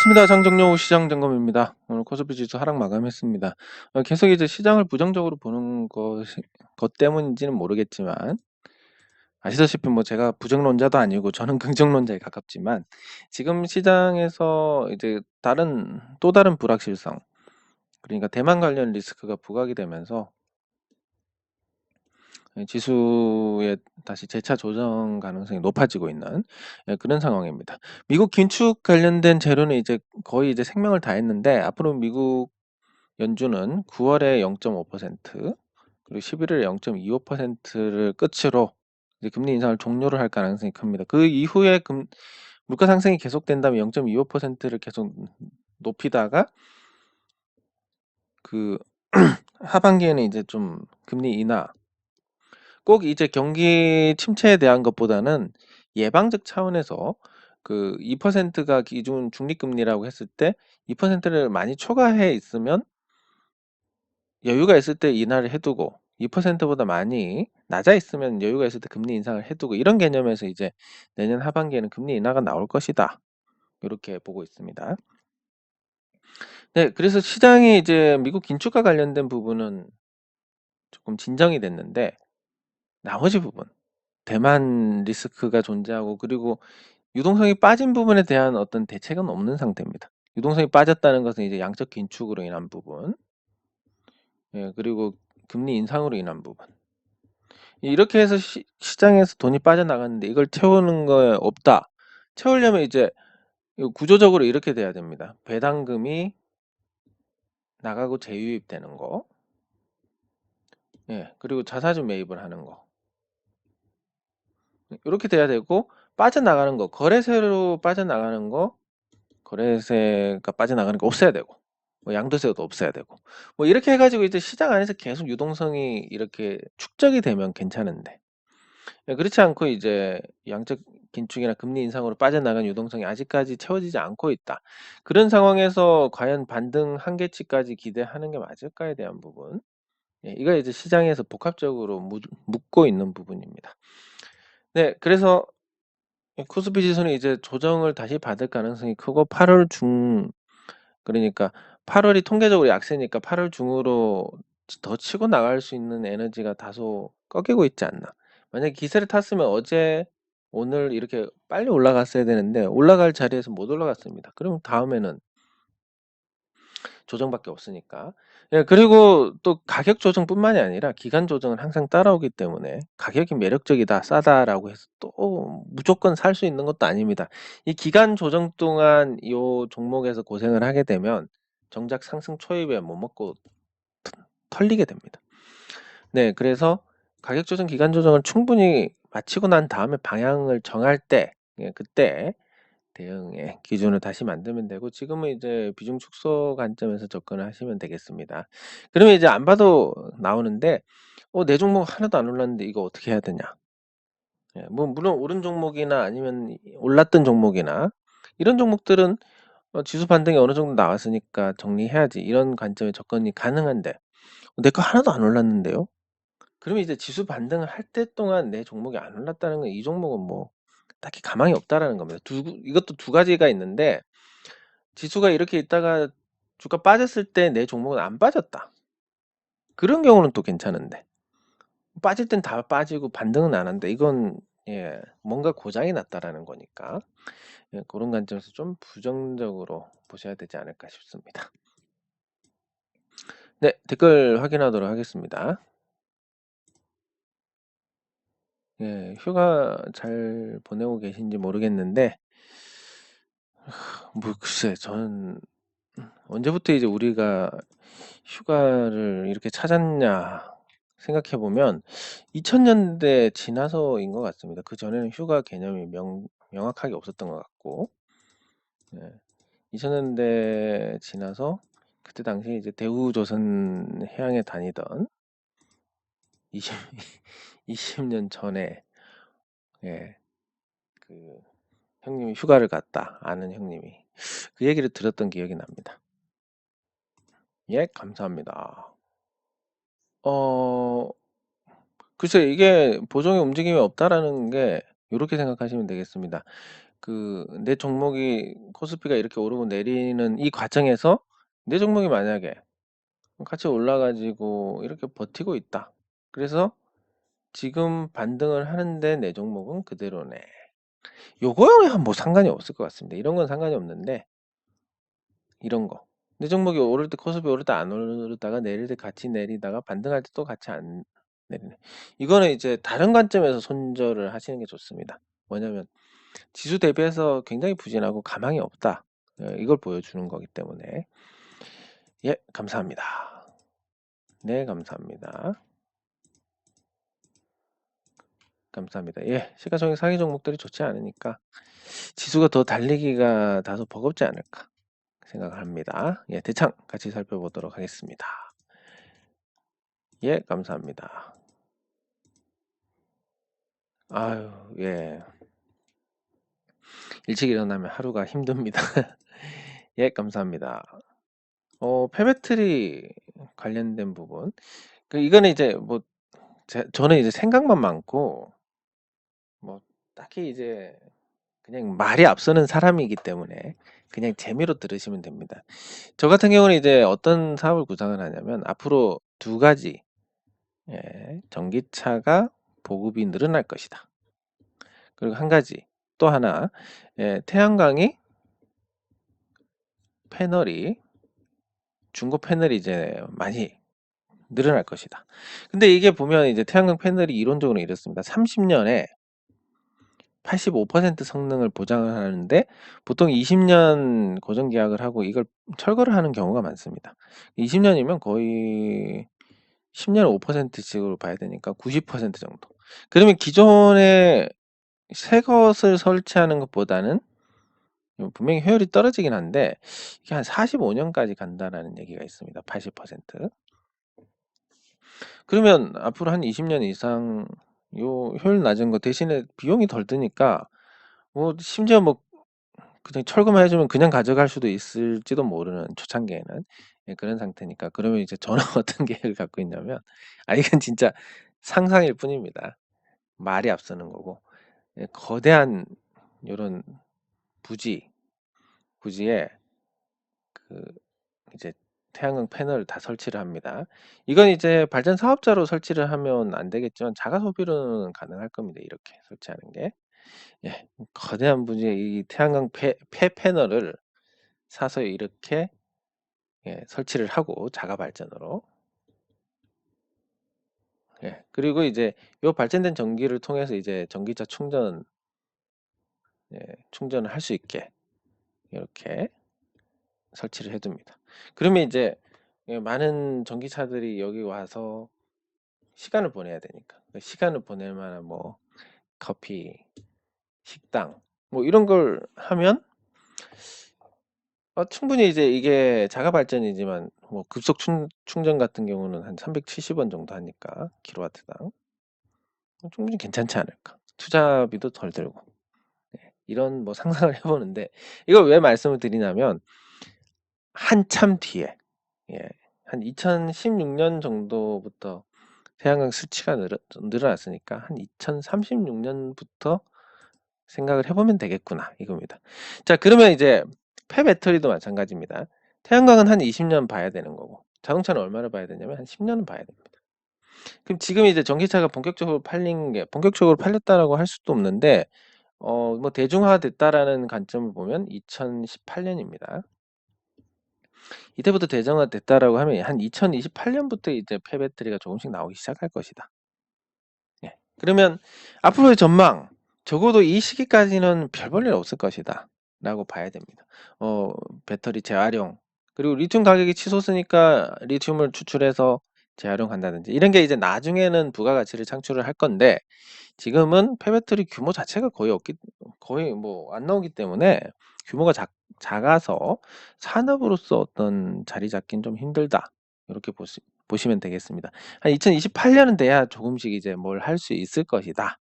반갑습니다. 장정료 시장 점검입니다. 오늘 코스피 지수 하락 마감했습니다. 계속 이제 시장을 부정적으로 보는 것 때문인지는 모르겠지만, 아시다시피 뭐 제가 부정론자도 아니고 저는 긍정론자에 가깝지만, 지금 시장에서 이제 또 다른 불확실성, 그러니까 대만 관련 리스크가 부각이 되면서 지수의 다시 재차 조정 가능성이 높아지고 있는 그런 상황입니다. 미국 긴축 관련된 재료는 이제 거의 이제 생명을 다했는데, 앞으로 미국 연준은 9월에 0.5% 그리고 11월에 0.25%를 끝으로 이제 금리 인상을 종료를 할 가능성이 큽니다. 그 이후에 물가 상승이 계속된다면 0.25%를 계속 높이다가 그 하반기에는 이제 좀 금리 인하, 꼭 이제 경기 침체에 대한 것보다는 예방적 차원에서 그 2%가 기준 중립금리라고 했을 때 2%를 많이 초과해 있으면 여유가 있을 때 인하를 해두고, 2%보다 많이 낮아 있으면 여유가 있을 때 금리 인상을 해두고, 이런 개념에서 이제 내년 하반기에는 금리 인하가 나올 것이다, 이렇게 보고 있습니다. 네, 그래서 시장이 이제 미국 긴축과 관련된 부분은 조금 진정이 됐는데, 나머지 부분, 대만 리스크가 존재하고, 그리고 유동성이 빠진 부분에 대한 어떤 대책은 없는 상태입니다. 유동성이 빠졌다는 것은 이제 양적 긴축으로 인한 부분, 그리고 금리 인상으로 인한 부분, 이렇게 해서 시장에서 돈이 빠져나갔는데 이걸 채우는 거에 없다. 채우려면 이제 구조적으로 이렇게 돼야 됩니다. 배당금이 나가고 재유입되는 거, 그리고 자사주 매입을 하는 거, 이렇게 돼야 되고, 빠져나가는 거, 거래세로 빠져나가는 거, 거래세가 빠져나가는 거 없애야 되고, 뭐 양도세도 없애야 되고, 뭐 이렇게 해가지고 이제 시장 안에서 계속 유동성이 이렇게 축적이 되면 괜찮은데, 그렇지 않고 이제 양적 긴축이나 금리 인상으로 빠져나간 유동성이 아직까지 채워지지 않고 있다. 그런 상황에서 과연 반등 한계치까지 기대하는 게 맞을까에 대한 부분, 이거 이제 시장에서 복합적으로 묻고 있는 부분입니다. 네, 그래서 코스피 지수는 이제 조정을 다시 받을 가능성이 크고, 8월 중, 그러니까 8월이 통계적으로 약세니까 8월 중으로 더 치고 나갈 수 있는 에너지가 다소 꺾이고 있지 않나. 만약에 기세를 탔으면 어제 오늘 이렇게 빨리 올라갔어야 되는데 올라갈 자리에서 못 올라갔습니다. 그럼 다음에는 조정밖에 없으니까. 그리고 또 가격 조정뿐만이 아니라 기간 조정은 항상 따라오기 때문에, 가격이 매력적이다, 싸다라고 해서 또 무조건 살 수 있는 것도 아닙니다. 이 기간 조정 동안 이 종목에서 고생을 하게 되면 정작 상승 초입에 못 먹고 털리게 됩니다. 네, 그래서 가격 조정, 기간 조정을 충분히 마치고 난 다음에 방향을 정할 때, 그때 대응의 기준을 다시 만들면 되고, 지금은 이제 비중 축소 관점에서 접근을 하시면 되겠습니다. 그러면 이제 안 봐도 나오는데, 내 종목 하나도 안 올랐는데 이거 어떻게 해야 되냐? 뭐 물론 오른 종목이나 아니면 올랐던 종목이나 이런 종목들은 지수 반등이 어느 정도 나왔으니까 정리해야지, 이런 관점에 접근이 가능한데, 내 거 하나도 안 올랐는데요? 그러면 이제 지수 반등을 할 때 동안 내 종목이 안 올랐다는 건 이 종목은 뭐 딱히 가망이 없다라는 겁니다. 이것도 두 가지가 있는데, 지수가 이렇게 있다가 주가 빠졌을 때 내 종목은 안 빠졌다, 그런 경우는 또 괜찮은데, 빠질 땐 다 빠지고 반등은 안 한다, 이건 뭔가 고장이 났다라는 거니까, 그런 관점에서 좀 부정적으로 보셔야 되지 않을까 싶습니다. 네, 댓글 확인하도록 하겠습니다. 휴가 잘 보내고 계신지 모르겠는데, 뭐 글쎄, 저는 언제부터 이제 우리가 휴가를 이렇게 찾았냐 생각해 보면 2000년대 지나서인 것 같습니다. 그 전에는 휴가 개념이 명확하게 없었던 것 같고, 2000년대 지나서 그때 당시 이제 대우조선 해양에 다니던 20, 20년 전에, 그 형님이 휴가를 갔다, 아는 형님이 그 얘기를 들었던 기억이 납니다. 감사합니다. 어, 글쎄, 이게 보정의 움직임이 없다라는 게, 이렇게 생각하시면 되겠습니다. 내 종목이 코스피가 이렇게 오르고 내리는 이 과정에서 내 종목이 만약에 같이 올라 가지고 이렇게 버티고 있다. 그래서 지금 반등을 하는데 내 종목은 그대로네. 요거야 뭐 상관이 없을 것 같습니다. 이런 건 상관이 없는데 이런 거. 내 종목이 오를 때 코스피 오를 때 안 오르다가 내릴 때 같이 내리다가 반등할 때 또 같이 안 내리네. 이거는 이제 다른 관점에서 손절을 하시는 게 좋습니다. 뭐냐면 지수 대비해서 굉장히 부진하고 가망이 없다. 이걸 보여주는 거기 때문에. 예, 감사합니다. 네, 감사합니다. 감사합니다. 예, 시가총액 상위 종목들이 좋지 않으니까 지수가 더 달리기가 다소 버겁지 않을까 생각을 합니다. 예, 대창 같이 살펴보도록 하겠습니다. 예, 감사합니다. 아유, 예. 일찍 일어나면 하루가 힘듭니다. 예, 감사합니다. 페베트리 관련된 부분. 이거는 이제 뭐 저는 이제 생각만 많고 뭐 딱히 이제 그냥 말이 앞서는 사람이기 때문에 그냥 재미로 들으시면 됩니다. 저 같은 경우는 이제 어떤 사업을 구상을 하냐면 앞으로 두 가지, 예, 전기차가 보급이 늘어날 것이다. 그리고 한 가지 또 하나, 예, 태양광이 패널이 중고 패널이 이제 많이 늘어날 것이다. 근데 이게 보면 이제 태양광 패널이 이론적으로 이렇습니다. 30년에 85% 성능을 보장을 하는데 보통 20년 고정 계약을 하고 이걸 철거를 하는 경우가 많습니다. 20년이면 거의 10년에 5%씩으로 봐야 되니까 90% 정도. 그러면 기존에 새 것을 설치하는 것보다는 분명히 효율이 떨어지긴 한데 이게 한 45년까지 간다라는 얘기가 있습니다. 80%. 그러면 앞으로 한 20년 이상 요 효율 낮은 거 대신에 비용이 덜 드니까 뭐 심지어 뭐 그냥 철거만 해주면 그냥 가져갈 수도 있을지도 모르는 초창기에는, 예, 그런 상태니까. 그러면 이제 저는 어떤 계획을 갖고 있냐면, 이건 진짜 상상일 뿐입니다. 말이 앞서는 거고, 예, 거대한 요런 부지에 그 이제 태양광 패널을 다 설치를 합니다. 이건 이제 발전 사업자로 설치를 하면 안 되겠지만 자가 소비로는 가능할 겁니다. 이렇게 설치하는 게. 예, 거대한 부지에 이 태양광 패널을 사서 이렇게, 예, 설치를 하고 자가 발전으로, 예, 그리고 이제 요 발전된 전기를 통해서 이제 전기차 예, 충전을 할 수 있게 이렇게 설치를 해둡니다. 그러면 이제, 예, 많은 전기차들이 여기 와서 시간을 보내야 되니까 그 시간을 보낼 만한 뭐 커피, 식당 뭐 이런 걸 하면 충분히 이제 이게 자가 발전이지만 뭐 급속 충전 같은 경우는 한 370원 정도 하니까 킬로와트당 충분히 괜찮지 않을까. 투자비도 덜 들고. 네, 이런 뭐 상상을 해보는데 이걸 왜 말씀을 드리냐면 한참 뒤에, 예, 한 2016년 정도부터 태양광 수치가 늘어났으니까 한 2036년부터 생각을 해보면 되겠구나 이겁니다. 자, 그러면 이제 폐배터리도 마찬가지입니다. 태양광은 한 20년 봐야 되는 거고 자동차는 얼마를 봐야 되냐면 한 10년은 봐야 됩니다. 그럼 지금 이제 전기차가 본격적으로 팔렸다라고 할 수도 없는데 뭐 대중화됐다라는 관점을 보면 2018년입니다. 이때부터 대중화됐다라고 하면 한 2028년부터 이제 폐배터리가 조금씩 나오기 시작할 것이다. 예. 그러면 앞으로의 전망, 적어도 이 시기까지는 별 볼 일 없을 것이다 라고 봐야 됩니다. 배터리 재활용, 그리고 리튬 가격이 치솟으니까 리튬을 추출해서 재활용한다든지 이런 게 이제 나중에는 부가가치를 창출을 할 건데 지금은 폐배터리 규모 자체가 거의 뭐 안 나오기 때문에 규모가 작아서 산업으로서 어떤 자리 잡긴 좀 힘들다. 이렇게 보시면 되겠습니다. 한 2028년은 돼야 조금씩 이제 뭘 할 수 있을 것이다.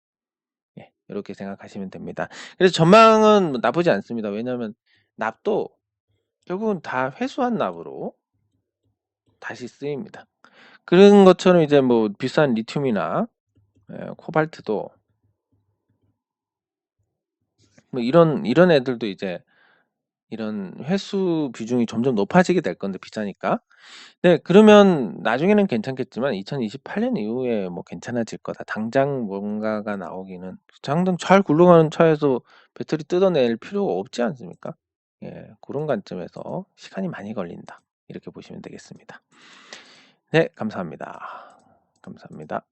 예, 이렇게 생각하시면 됩니다. 그래서 전망은 뭐 나쁘지 않습니다. 왜냐하면 납도 결국은 다 회수한 납으로 다시 쓰입니다. 그런 것처럼 이제 뭐 비싼 리튬이나, 예, 코발트도 뭐 이런 애들도 이제 이런 회수 비중이 점점 높아지게 될 건데 비싸니까. 네 그러면 나중에는 괜찮겠지만 2028년 이후에 뭐 괜찮아질 거다. 당장 뭔가가 나오기는 당장 잘 굴러가는 차에서 배터리 뜯어낼 필요가 없지 않습니까? 예. 고런 관점에서 '시간이 많이 걸린다.' 이렇게 보시면 되겠습니다. 네 감사합니다. 감사합니다.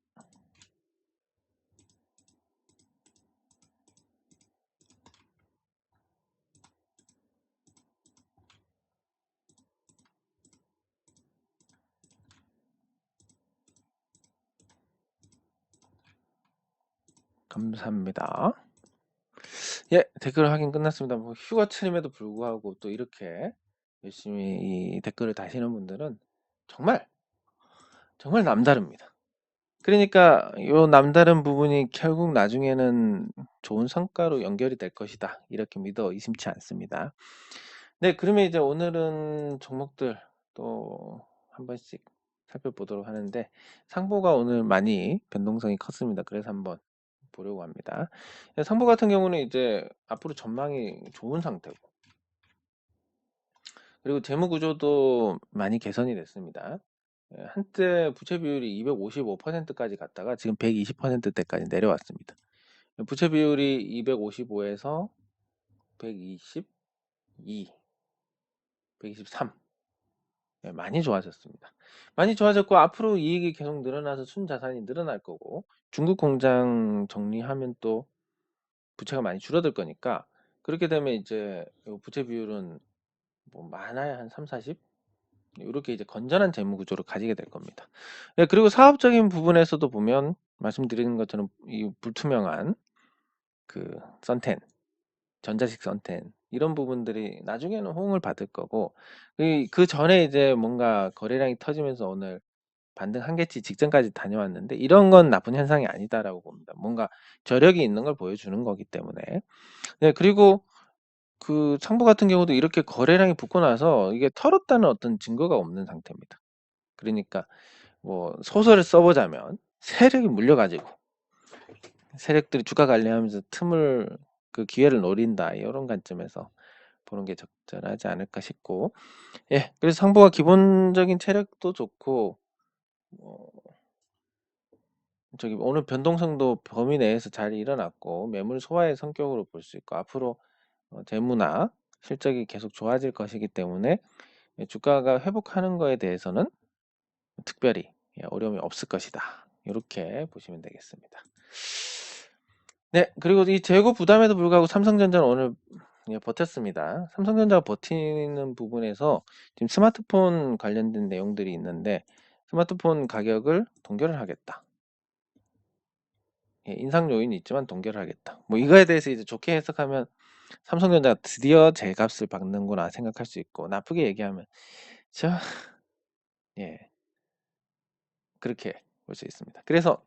감사합니다. 예. 댓글 확인 끝났습니다. 뭐 휴가철임에도 불구하고 또 이렇게 열심히 이 댓글을 다시는 분들은 정말, 정말 남다릅니다. 그러니까 요 남다른 부분이 결국 나중에는 좋은 성과로 연결이 될 것이다. 이렇게 믿어 의심치 않습니다. 네 그러면 이제 오늘은 종목들 또 한 번씩 살펴보도록 하는데 상보가 오늘 많이 변동성이 컸습니다. 그래서 한번 보려고 합니다. 상보 같은 경우는 이제 앞으로 전망이 좋은 상태고 그리고 재무 구조도 많이 개선이 됐습니다. 예, 한때 부채 비율이 255%까지 갔다가 지금 120%대까지 내려왔습니다. 부채 비율이 255에서 122, 123 예, 많이 좋아졌습니다. 많이 좋아졌고 앞으로 이익이 계속 늘어나서 순자산이 늘어날 거고 중국 공장 정리하면 또 부채가 많이 줄어들 거니까 그렇게 되면 이제 요 부채 비율은 뭐 많아야 한 3, 40 요렇게 이제 건전한 재무 구조를 가지게 될 겁니다. 예 그리고 사업적인 부분에서도 보면 말씀드리는 것처럼 이 불투명한 그 선텐, 전자식 선텐 이런 부분들이 나중에는 호응을 받을 거고 그전에 이제 뭔가 거래량이 터지면서 오늘 반등 한계치 직전까지 다녀왔는데 이런 건 나쁜 현상이 아니다라고 봅니다. 뭔가 저력이 있는 걸 보여주는 거기 때문에. 네 그리고 그 상부 같은 경우도 이렇게 거래량이 붙고 나서 이게 털었다는 어떤 증거가 없는 상태입니다. 그러니까 뭐 소설을 써 보자면 세력이 물려 가지고 세력들이 주가 관리하면서 틈을 그 기회를 노린다. 이런 관점에서 보는 게 적절하지 않을까 싶고 예 그래서 상부가 기본적인 체력도 좋고 뭐 저기 오늘 변동성도 범위 내에서 잘 일어났고 매물 소화의 성격으로 볼 수 있고 앞으로 재무나 실적이 계속 좋아질 것이기 때문에 예 주가가 회복하는 거에 대해서는 특별히 예 어려움이 없을 것이다. 요렇게 보시면 되겠습니다. 네 그리고 이 재고 부담에도 불구하고 삼성전자는 오늘 예 버텼습니다. 삼성전자가 버티는 부분에서 지금 스마트폰 관련된 내용들이 있는데 스마트폰 가격을 동결을 하겠다. 예 인상 요인이 있지만 동결을 하겠다. 뭐 이거에 대해서 이제 좋게 해석하면 '삼성전자가 드디어 제 값을 받는구나.' 생각할 수 있고 나쁘게 얘기하면 저 예 그렇게 볼 수 있습니다. 그래서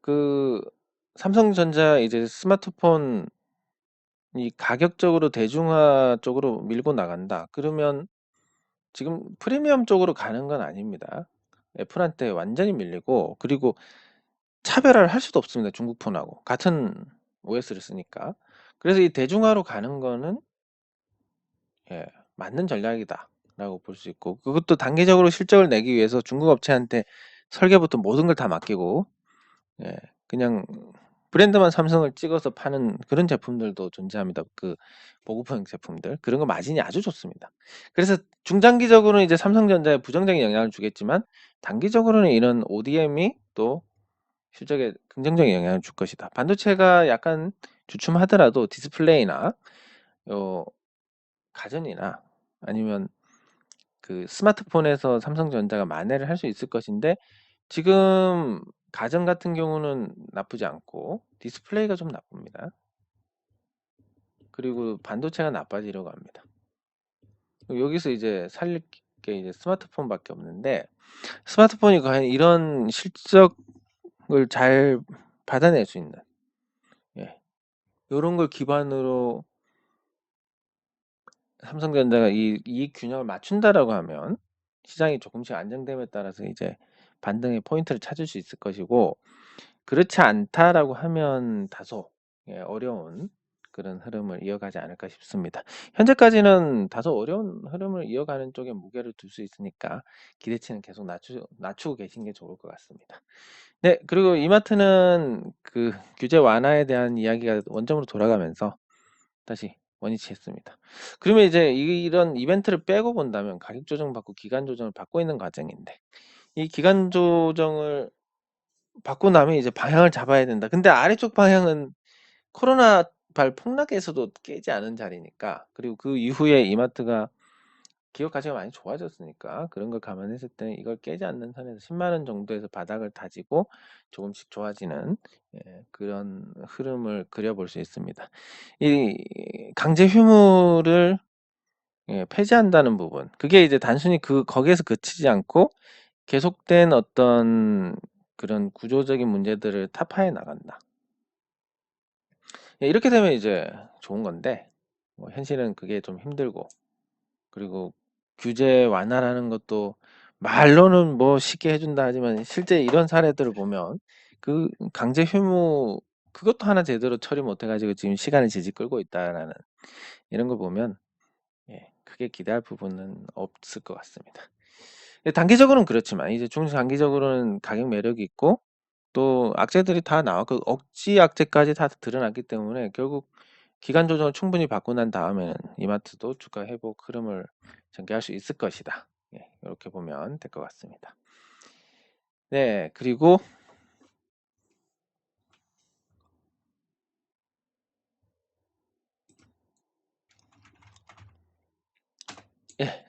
그 삼성전자 이제 스마트폰 이 가격적으로 대중화 쪽으로 밀고 나간다. 그러면 지금 프리미엄 쪽으로 가는 건 아닙니다. 애플한테 완전히 밀리고 그리고 차별화를 할 수도 없습니다. 중국 폰하고 같은 OS를 쓰니까. 그래서 이 대중화로 가는 거는 예 맞는 전략이다라고 볼 수 있고 그것도 단기적으로 실적을 내기 위해서 중국 업체한테 설계부터 모든 걸 다 맡기고 예 그냥 브랜드만 삼성을 찍어서 파는 그런 제품들도 존재합니다. 그 보급형 제품들. 그런 거 마진이 아주 좋습니다. 그래서 중장기적으로는 이제 삼성전자에 부정적인 영향을 주겠지만 단기적으로는 이런 ODM이 또 실적에 긍정적인 영향을 줄 것이다. 반도체가 약간 주춤하더라도 디스플레이나 요 가전이나 아니면 그 스마트폰에서 삼성전자가 만회를 할 수 있을 것인데 지금 가전 같은 경우는 나쁘지 않고 디스플레이가 좀 나쁩니다. 그리고 반도체가 나빠지려고 합니다. 여기서 이제 살릴 게 이제 스마트폰밖에 없는데 스마트폰이 과연 이런 실적을 잘 받아낼 수 있는 예. 요런 걸 기반으로 삼성전자가 이 이익 균형을 맞춘다라고 하면 시장이 조금씩 안정됨에 따라서 이제 반등의 포인트를 찾을 수 있을 것이고 그렇지 않다라고 하면 다소 예 어려운 그런 흐름을 이어가지 않을까 싶습니다. 현재까지는 다소 어려운 흐름을 이어가는 쪽에 무게를 둘 수 있으니까 기대치는 계속 낮추고 계신 게 좋을 것 같습니다. 네. 그리고 이마트는 그 규제 완화에 대한 이야기가 원점으로 돌아가면서 다시 원위치했습니다. 그러면 이제 이런 이벤트를 빼고 본다면 가격 조정 받고 기간 조정을 받고 있는 과정인데 이 기간 조정을 받고 나면 이제 방향을 잡아야 된다. 근데 아래쪽 방향은 코로나 발 폭락에서도 깨지 않은 자리니까, 그리고 그 이후에 이마트가 기업 가치가 많이 좋아졌으니까 그런 걸 감안했을 때 이걸 깨지 않는 선에서 10만 원 정도에서 바닥을 다지고 조금씩 좋아지는 그런 흐름을 그려볼 수 있습니다. 이 강제 휴무를 폐지한다는 부분, 그게 이제 단순히 거기에서 그치지 않고 계속된 어떤 그런 구조적인 문제들을 타파해 나간다. 이렇게 되면 이제 좋은 건데 뭐 현실은 그게 좀 힘들고, 그리고 규제 완화라는 것도 말로는 뭐 쉽게 해준다 하지만 실제 이런 사례들을 보면 그 강제 휴무 그것도 하나 제대로 처리 못 해가지고 지금 시간을 질질 끌고 있다라는 이런 걸 보면 크게 기대할 부분은 없을 것 같습니다. 단기적으로는 그렇지만 이제 중장기적으로는 가격 매력이 있고 또 악재들이 다 나왔고 억지 악재까지 다 드러났기 때문에 결국 기간 조정을 충분히 받고 난 다음에는 이마트도 주가 회복 흐름을 전개할 수 있을 것이다. 이렇게 보면 될 것 같습니다. 네, 그리고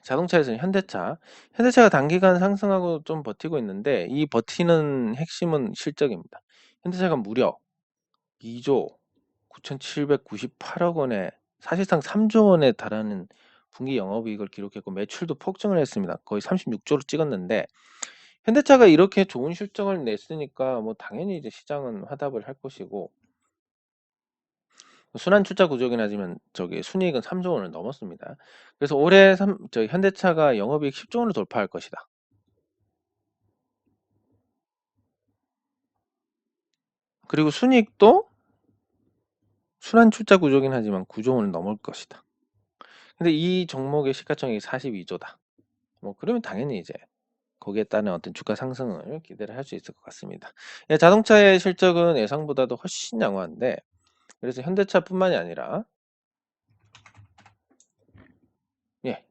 자동차에서는 현대차가 단기간 상승하고 좀 버티고 있는데 이 버티는 핵심은 실적입니다. 현대차가 무려 2조 9,798억 원에 사실상 3조 원에 달하는 분기 영업이익을 기록했고 매출도 폭증을 했습니다. 거의 36조를 찍었는데 현대차가 이렇게 좋은 실적을 냈으니까 뭐 당연히 이제 시장은 화답을 할 것이고, 순환 출자 구조긴 하지만 저기 순이익은 3조 원을 넘었습니다. 그래서 올해 현대차가 영업이익 10조 원을 돌파할 것이다. 그리고 순이익도 순환 출자 구조긴 하지만 9조 원을 넘을 것이다. 근데 이 종목의 시가총액이 42조다. 뭐 그러면 당연히 이제 거기에 따른 어떤 주가 상승을 기대를 할 수 있을 것 같습니다. 자동차의 실적은 예상보다도 훨씬 양호한데, 그래서 현대차뿐만이 아니라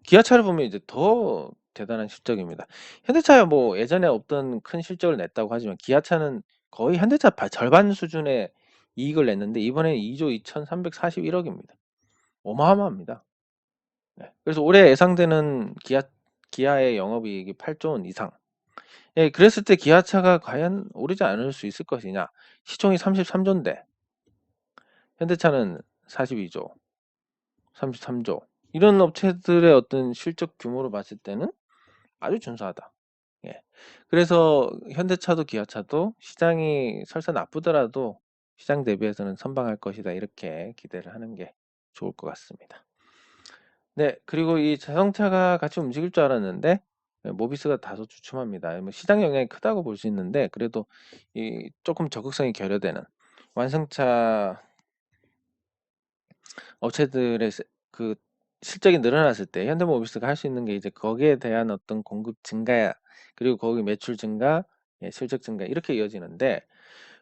기아차를 보면 이제 더 대단한 실적입니다. 현대차야 뭐 예전에 없던 큰 실적을 냈다고 하지만 기아차는 거의 현대차 절반 수준의 이익을 냈는데 이번에 2조 2,341억입니다. 어마어마합니다. 그래서 올해 예상되는 기아의 영업이익이 8조 원 이상. 그랬을 때 기아차가 과연 오르지 않을 수 있을 것이냐? 시총이 33조인데 현대차는 42조, 33조. 이런 업체들의 어떤 실적 규모로 봤을 때는 아주 준수하다. 그래서 현대차도 기아차도 시장이 설사 나쁘더라도 시장 대비해서는 선방할 것이다. 이렇게 기대를 하는 게 좋을 것 같습니다. 네, 그리고 이 자동차가 같이 움직일 줄 알았는데 모비스가 다소 주춤합니다. 뭐 시장 영향이 크다고 볼 수 있는데 그래도 이 조금 적극성이 결여되는 완성차 업체들의 그 실적이 늘어났을 때 현대모비스가 할 수 있는 게 이제 거기에 대한 어떤 공급 증가, 그리고 거기 매출 증가, 실적 증가 이렇게 이어지는데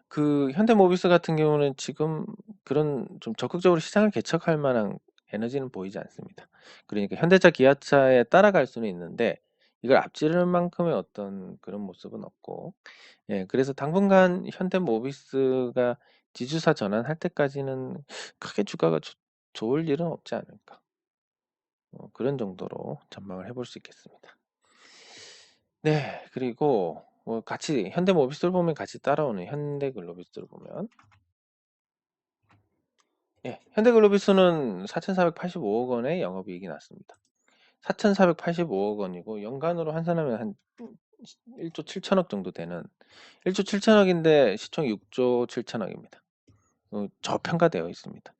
그 현대모비스 같은 경우는 지금 그런 좀 적극적으로 시장을 개척할 만한 에너지는 보이지 않습니다. 그러니까 현대차, 기아차에 따라갈 수는 있는데 이걸 앞지르는 만큼의 어떤 그런 모습은 없고, 그래서 당분간 현대모비스가 지주사 전환할 때까지는 크게 주가가 좋을 일은 없지 않을까. 그런 정도로 전망을 해볼 수 있겠습니다. 네, 그리고 뭐 같이 현대모비스를 보면 같이 따라오는 현대글로비스를 보면 현대글로비스는 4,485억 원의 영업이익이 났습니다. 4,485억 원이고 연간으로 환산하면 한 1조 7천억 정도 되는 1조 7천억인데 시총 6조 7천억입니다. 저평가되어 있습니다.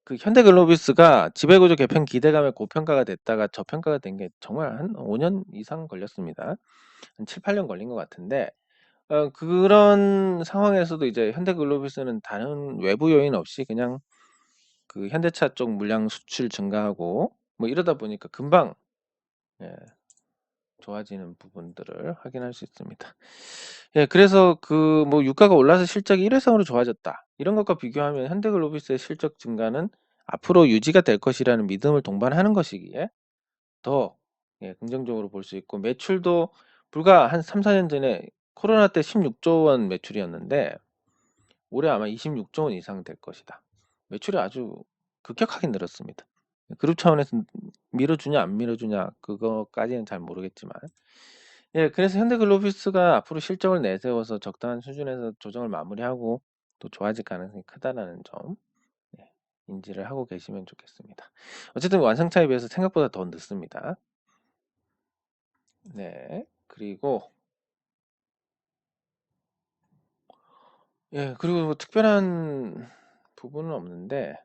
그 현대글로비스가 지배구조 개편 기대감에 고평가가 됐다가 저평가가 된 게 정말 한 5년 이상 걸렸습니다. 한 7, 8년 걸린 것 같은데 그런 상황에서도 이제 현대글로비스는 다른 외부 요인 없이 그냥 그 현대차 쪽 물량 수출 증가하고 뭐 이러다 보니까 금방 예, 좋아지는 부분들을 확인할 수 있습니다. 예, 그래서 그 뭐 유가가 올라서 실적이 일회성으로 좋아졌다. 이런 것과 비교하면 현대글로비스의 실적 증가는 앞으로 유지가 될 것이라는 믿음을 동반하는 것이기에 더 예, 긍정적으로 볼 수 있고, 매출도 불과 한 3-4년 전에 코로나 때 16조 원 매출이었는데 올해 아마 26조 원 이상 될 것이다. 매출이 아주 급격하게 늘었습니다. 그룹 차원에서 밀어주냐 안 밀어주냐 그거까지는 잘 모르겠지만, 예, 그래서 현대글로비스가 앞으로 실적을 내세워서 적당한 수준에서 조정을 마무리하고 또 좋아질 가능성이 크다라는 점 예, 인지를 하고 계시면 좋겠습니다. 어쨌든 완성차에 비해서 생각보다 더 늦습니다. 네, 그리고 예, 그리고 뭐 특별한 부분은 없는데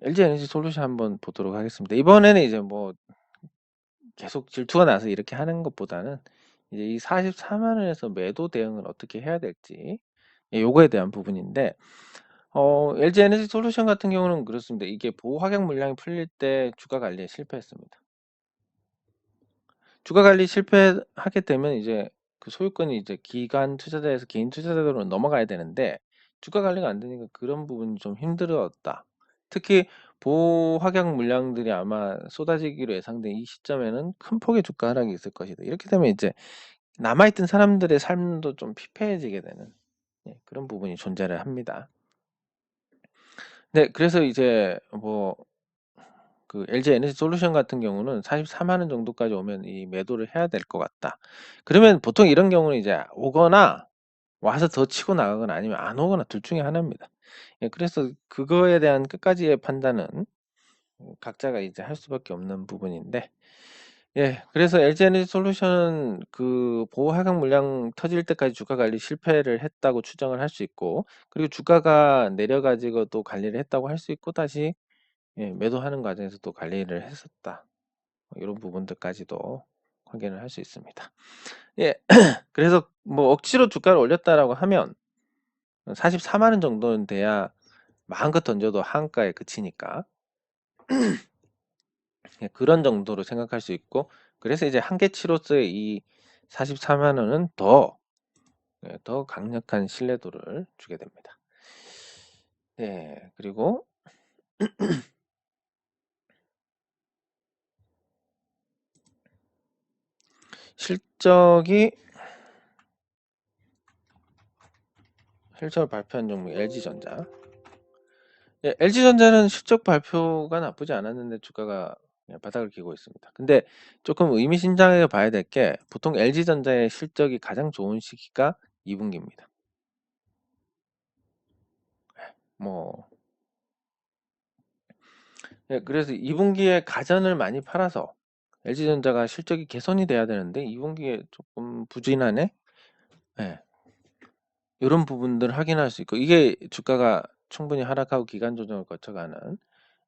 LG 에너지 솔루션 한번 보도록 하겠습니다. 이번에는 이제 뭐 계속 질투가 나서 이렇게 하는 것보다는 이제 이 44만 원에서 매도 대응을 어떻게 해야 될지 예, 요거에 대한 부분인데, LG 에너지 솔루션 같은 경우는 그렇습니다. 이게 보호 확약 물량이 풀릴 때 주가 관리에 실패했습니다. 주가 관리 실패하게 되면 이제 그 소유권이 이제 기관 투자자에서 개인 투자자로 넘어가야 되는데 주가 관리가 안 되니까 그런 부분이 좀 힘들었다. 특히 보호 확약 물량들이 아마 쏟아지기로 예상된 이 시점에는 큰 폭의 주가 하락이 있을 것이다. 이렇게 되면 이제 남아있던 사람들의 삶도 좀 피폐해지게 되는 예, 그런 부분이 존재를 합니다. 네, 그래서 이제 뭐 그 LG 에너지 솔루션 같은 경우는 44만 원 정도까지 오면 이 매도를 해야 될 것 같다. 그러면 보통 이런 경우는 이제 오거나 와서 더 치고 나가거나 아니면 안 오거나 둘 중에 하나입니다. 예, 그래서 그거에 대한 끝까지의 판단은 각자가 이제 할 수밖에 없는 부분인데, 예, 그래서 LG 에너지 솔루션은 그 보호 하강 물량 터질 때까지 주가 관리 실패를 했다고 추정을 할 수 있고, 그리고 주가가 내려가지고 또 관리를 했다고 할 수 있고, 다시 예, 매도하는 과정에서 또 관리를 했었다. 이런 부분들까지도 확인을 할 수 있습니다. 예, 그래서 뭐 억지로 주가를 올렸다라고 하면 44만 원 정도는 돼야 마음껏 던져도 한가에 그치니까 예, 그런 정도로 생각할 수 있고, 그래서 이제 한계치로서의 이 44만 원은 예, 더 강력한 신뢰도를 주게 됩니다. 예, 그리고 실적이 실적을 발표한 종목 LG전자. 예, LG전자는 실적 발표가 나쁘지 않았는데 주가가 예, 바닥을 기고 있습니다. 근데 조금 의미심장하게 봐야 될 게, 보통 LG전자의 실적이 가장 좋은 시기가 2분기입니다. 뭐 예, 그래서 2분기에 가전을 많이 팔아서 LG전자가 실적이 개선이 돼야 되는데 2분기에 조금 부진하네. 예, 이런 부분들을 확인할 수 있고, 이게 주가가 충분히 하락하고 기간 조정을 거쳐가는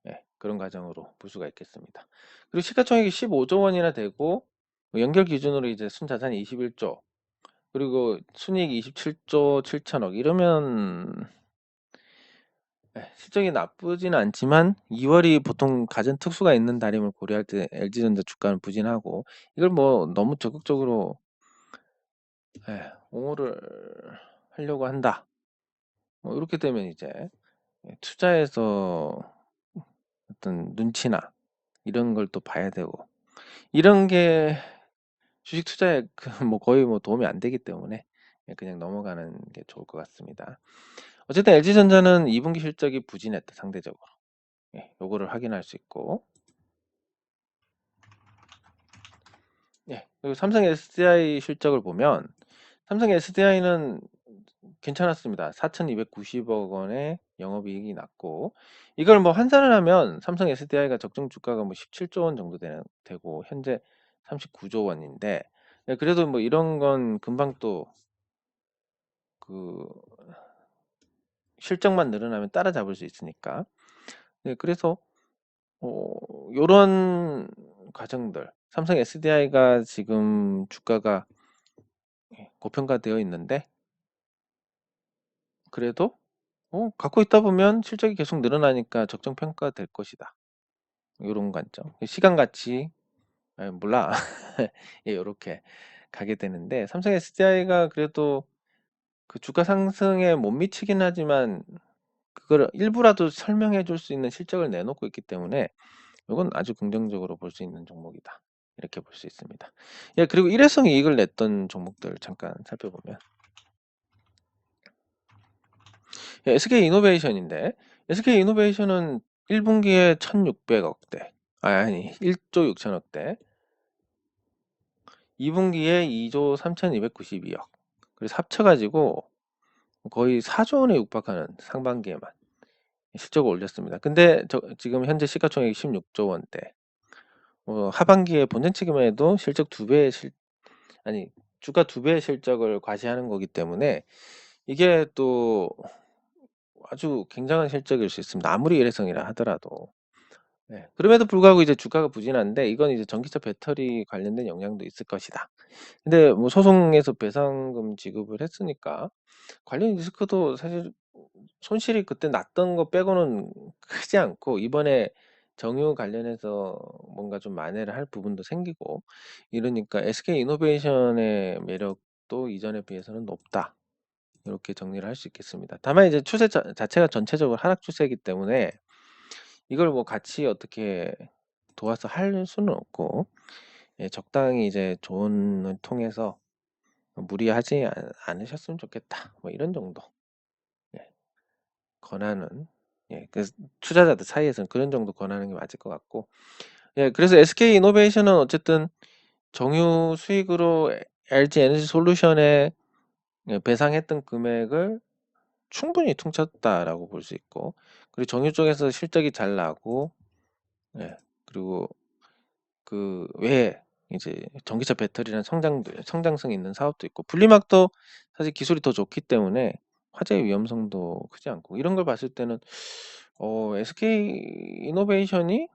예, 그런 과정으로 볼 수가 있겠습니다. 그리고 시가총액이 15조 원이나 되고 뭐 연결 기준으로 이제 순자산이 21조, 그리고 순이익이 27조 7천억 이러면 예, 실적이 나쁘지는 않지만 2월이 보통 가전 특수가 있는 달임을 고려할 때 LG전자 주가는 부진하고, 이걸 뭐 너무 적극적으로 예, 옹호를 하려고 한다. 뭐 이렇게 되면 이제 예, 투자에서 어떤 눈치나 이런 걸 또 봐야 되고, 이런 게 주식 투자에 그 뭐 거의 뭐 도움이 안 되기 때문에 예, 그냥 넘어가는 게 좋을 것 같습니다. 어쨌든 LG전자는 2분기 실적이 부진했다 상대적으로. 예, 요거를 확인할 수 있고, 예, 그리고 삼성 SDI 실적을 보면 삼성 SDI는 괜찮았습니다. 4,290억 원의 영업이익이 났고, 이걸 뭐 환산을 하면 삼성 SDI가 적정 주가가 뭐 17조 원 정도 되고 현재 39조 원인데, 예, 그래도 뭐 이런 건 금방 또 그 실적만 늘어나면 따라잡을 수 있으니까. 네, 그래서 요런 과정들, 삼성 SDI가 지금 주가가 고평가되어 있는데 그래도 갖고 있다 보면 실적이 계속 늘어나니까 적정 평가될 것이다. 요런 관점. 시간 가치 몰라. 예 요렇게 가게 되는데 삼성 SDI가 그래도 그 주가 상승에 못 미치긴 하지만 그거를 일부라도 설명해 줄 수 있는 실적을 내놓고 있기 때문에 이건 아주 긍정적으로 볼 수 있는 종목이다. 이렇게 볼 수 있습니다. 예 그리고 일회성 이익을 냈던 종목들 잠깐 살펴보면 예 SK이노베이션인데 SK이노베이션은 1 분기에 1,600억 대 아니 1조 6천억 대 2 분기에 2조 3,292억 그래서 합쳐 가지고 거의 4조 원에 육박하는 상반기에만 실적을 올렸습니다. 근데 지금 현재 시가총액이 16조 원대 하반기에 본전 측면에도 실적 2배의 아니 주가 2배의 실적을 과시하는 거기 때문에 이게 또 아주 굉장한 실적일 수 있습니다. 아무리 일회성이라 하더라도. 네. 그럼에도 불구하고 이제 주가가 부진한데 이건 이제 전기차 배터리 관련된 영향도 있을 것이다. 근데 뭐 소송에서 배상금 지급을 했으니까 관련 리스크도 사실 손실이 그때 났던 거 빼고는 크지 않고 이번에 정유 관련해서 뭔가 좀 만회를 할 부분도 생기고 이러니까 SK이노베이션의 매력도 이전에 비해서는 높다. 이렇게 정리를 할 수 있겠습니다. 다만 이제 추세 자체가 전체적으로 하락 추세이기 때문에 이걸 뭐 같이 어떻게 도와서 할 수는 없고 예 적당히 이제 조언을 통해서 무리하지 않으셨으면 좋겠다. 뭐 이런 정도. 예. 권하는 그래서 투자자들 사이에서는 그런 정도 권하는 게 맞을 것 같고 예 그래서 SK이노베이션은 어쨌든 정유 수익으로 LG 에너지 솔루션에 배상했던 금액을 충분히 퉁쳤다라고 볼 수 있고 그리고 정유 쪽에서 실적이 잘 나고 예 그리고 그 외에 이제 전기차 배터리라는 성장성 있는 사업도 있고 분리막도 사실 기술이 더 좋기 때문에 화재 위험성도 크지 않고 이런 걸 봤을 때는 SK이노베이션이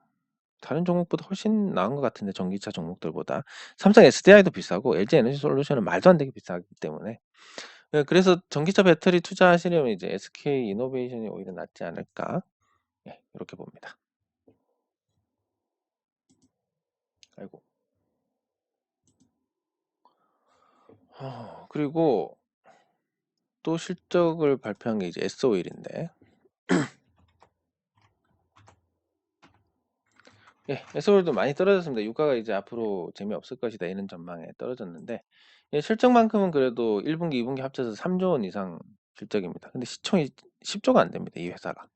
다른 종목보다 훨씬 나은 것 같은데 전기차 종목들보다. 삼성 SDI도 비싸고 LG 에너지 솔루션은 말도 안 되게 비싸기 때문에 예 그래서 전기차 배터리 투자하시려면 이제 SK이노베이션이 오히려 낫지 않을까 예 요렇게 봅니다. 아이고. 그리고 또 실적을 발표한 게 이제 S오일인데 예 S오일도 많이 떨어졌습니다. 유가가 이제 앞으로 재미없을 것이다 이런 전망에 떨어졌는데 예 실적만큼은 그래도 1 분기, 2 분기 합쳐서 3조 원 이상 실적입니다. 근데 시총이 10 조가 안 됩니다, 이 회사가.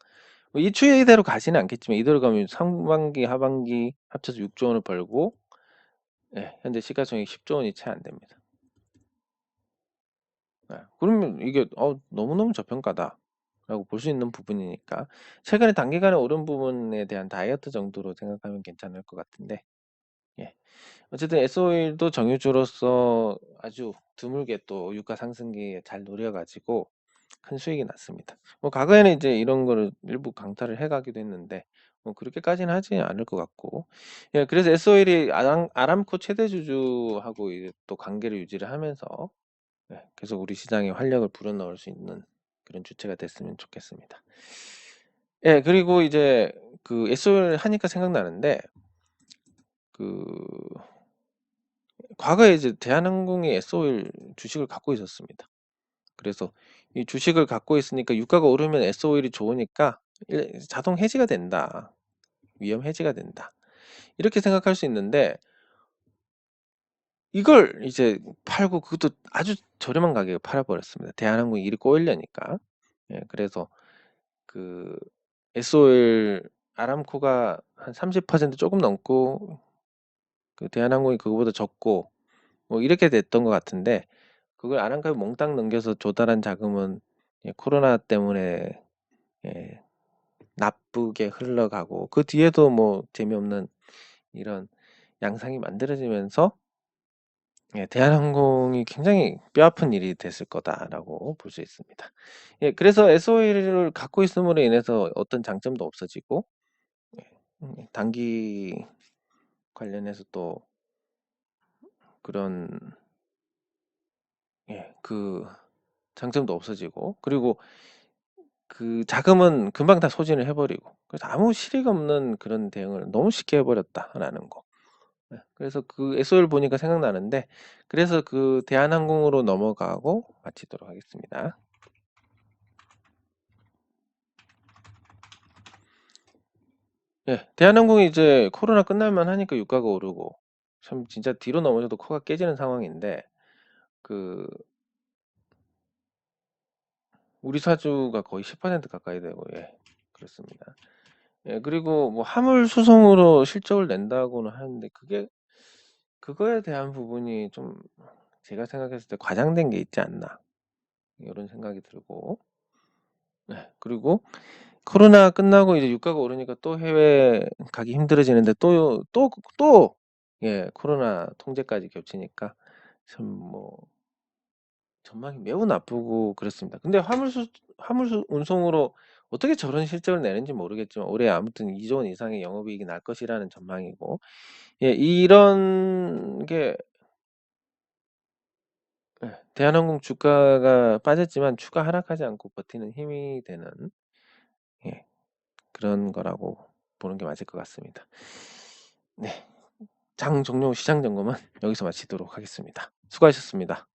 뭐 이 추이대로 가지는 않겠지만 이대로 가면 상반기, 하반기 합쳐서 6조 원을 벌고 예 현재 시가총액 10조 원이 채 안 됩니다. 예. 그러면 이게 너무너무 저평가다라고 볼 수 있는 부분이니까 최근에 단기간에 오른 부분에 대한 다이어트 정도로 생각하면 괜찮을 것 같은데 예. 어쨌든 S오일도 정유주로서 아주 드물게 또 유가 상승기에 잘 노려 가지고 큰 수익이 났습니다. 뭐 과거에는 이제 이런 거를 일부 강타를 해 가기도 했는데 뭐 그렇게까지는 하지 않을 것 같고 예 그래서 S오일이 아람코 최대 주주하고 이제 또 관계를 유지를 하면서 계속 우리 시장에 활력을 불어넣을 수 있는 그런 주체가 됐으면 좋겠습니다. 예 그리고 이제 그 S오일 하니까 생각나는데 그 과거에 이제 대한항공이 S오일 주식을 갖고 있었습니다. 그래서 이 주식을 갖고 있으니까 유가가 오르면 S오일이 좋으니까 자동 해지가 된다. 위험 해지가 된다. 이렇게 생각할 수 있는데 이걸 이제 팔고 그것도 아주 저렴한 가격에 팔아 버렸습니다. 대한항공이 일이 꼬이려니까. 예 그래서 그 S오일 아람코가 한 30% 조금 넘고 그 대한항공이 그거보다 적고 뭐 이렇게 됐던 것 같은데 그걸 아람코에 몽땅 넘겨서 조달한 자금은 코로나 때문에 예 나쁘게 흘러가고 그 뒤에도 뭐 재미없는 이런 양상이 만들어지면서 예 '대한항공이 굉장히 뼈아픈 일이 됐을 거다.'라고 볼 수 있습니다. 예 그래서 S오일을 갖고 있음으로 인해서 어떤 장점도 없어지고 예 단기 관련해서 또 그런 예 그 장점도 없어지고, 그리고 그 자금은 금방 다 소진을 해 버리고, 그래서 아무 실익 없는 그런 대응을 너무 쉽게 해 버렸다라는 거. 예. 그래서 그 에소일 보니까 생각나는데, 그래서 그 대한항공으로 넘어가고 마치도록 하겠습니다. 예. 대한항공이 이제 코로나 끝날만 하니까 유가가 오르고, 참 진짜 뒤로 넘어져도 코가 깨지는 상황인데, 그 우리 사주가 거의 10% 가까이 되고, 예 그렇습니다. 예 그리고 뭐 화물 수송으로 실적을 낸다고는 하는데, 그거에 대한 부분이 좀 제가 생각했을 때 과장된 게 있지 않나, 요런 생각이 들고. 네. 그리고 코로나 끝나고 이제 유가가 오르니까 또 해외 가기 힘들어지는데, 또 예 코로나 통제까지 겹치니까 참 뭐 전망이 매우 나쁘고 그렇습니다. 근데 운송으로 어떻게 저런 실적을 내는지 모르겠지만, 올해 아무튼 2조 원 이상의 영업이익이 날 것이라는 전망이고, 예 이런 게, 예 대한항공 주가가 빠졌지만 추가 하락하지 않고 버티는 힘이 되는, 예 그런 거라고 보는 게 맞을 것 같습니다. 네. 장 종료 시장 점검은 여기서 마치도록 하겠습니다. 수고하셨습니다.